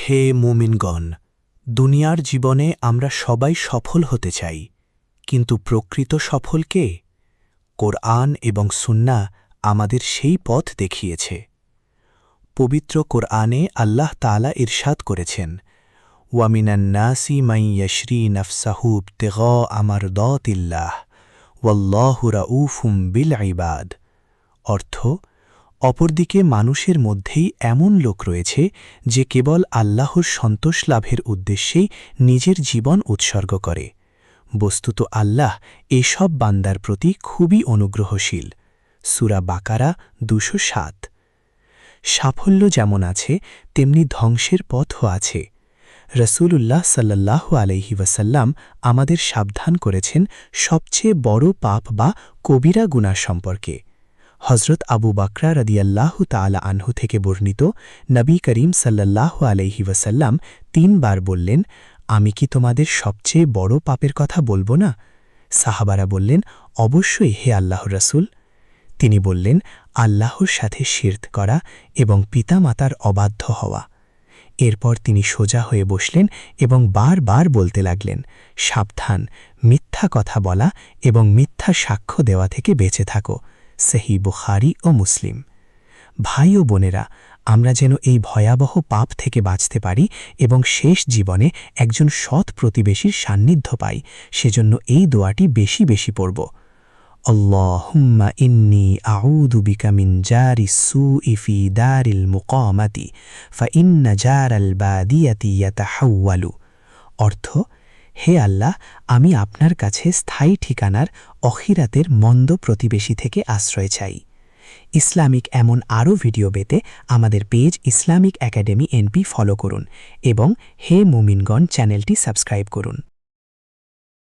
হে মুমিনগণ, দুনিয়ার জীবনে আমরা সবাই সফল হতে চাই, কিন্তু প্রকৃত সফল কে? কোরআন এবং সুন্নাহ আমাদের সেই পথ দেখিয়েছে। পবিত্র কোরআনে আল্লাহ তাআলা ইরশাদ করেছেন, ওয়ামিনান নাসি মান ইয়াশরি নাফসাহু ইবতিগা মারদাতিল্লাহ ওয়াল্লাহু রাউফুম বিল ইবাদ। অর্থ, অপরদিকে মানুষের মধ্যেই এমন লোক রয়েছে যে কেবল আল্লাহর সন্তোষ লাভের উদ্দেশ্যেই নিজের জীবন উৎসর্গ করে। বস্তুত আল্লাহ এসব বান্দার প্রতি খুবই অনুগ্রহশীল। সূরা বাকারা ২০৭। সাফল্য যেমন আছে, তেমনি ধ্বংসের পথও আছে। রাসূলুল্লাহ সাল্লাল্লাহু আলাইহি ওয়াসাল্লাম আমাদের সাবধান করেছেন সবচেয়ে বড় পাপ বা কবিরা গুনাহ সম্পর্কে। হযরত আবু বকর রাদিয়াল্লাহু তাআলা আনহু থেকে বর্ণিত, নবী করিম সাল্লাল্লাহু আলাইহি ওয়াসাল্লাম ৩ বার বললেন, আমি কি তোমাদের সবচেয়ে বড় পাপের কথা বলবো না? সাহাবারা বললেন, অবশ্যই হে আল্লাহর রাসূল। তিনি বললেন, আল্লাহর সাথে শিরক করা এবং পিতামাতার অবাধ্য হওয়া। এরপর তিনি সোজা হয়ে বসলেন এবং বারবার বলতে লাগলেন, সাবধান, মিথ্যা কথা বলা এবং মিথ্যা সাক্ষ্য দেওয়া থেকে বেঁচে থাকো। সহিহ বুখারী ও মুসলিম। ভাই ও বোনেরা, আমরা যেন এই ভয়াবহ পাপ থেকে বাঁচতে পারি এবং শেষ জীবনে একজন সৎ প্রতিবেশীর সান্নিধ্য পাই, সেজন্য এই দোয়াটি বেশি বেশি পড়ব। আল্লাহুম্মা ইন্নী আউযু বিকা মিন জারিস সুই ফি দারিল মুকামাতি ফাইন্না জারাল বাদিয়াতি ইয়াতাহাওয়ালু। অর্থ, হে আল্লাহ, আমি আপনার কাছে স্থায়ী ঠিকানার অখিরাতের মন্দ প্রতিবেশী থেকে আশ্রয় চাই। ইসলামিক এমন আরও ভিডিও পেতে আমাদের page Islamic academy NP follow করুন এবং হে মুমিনগণ চ্যানেলটি সাবস্ক্রাইব করুন।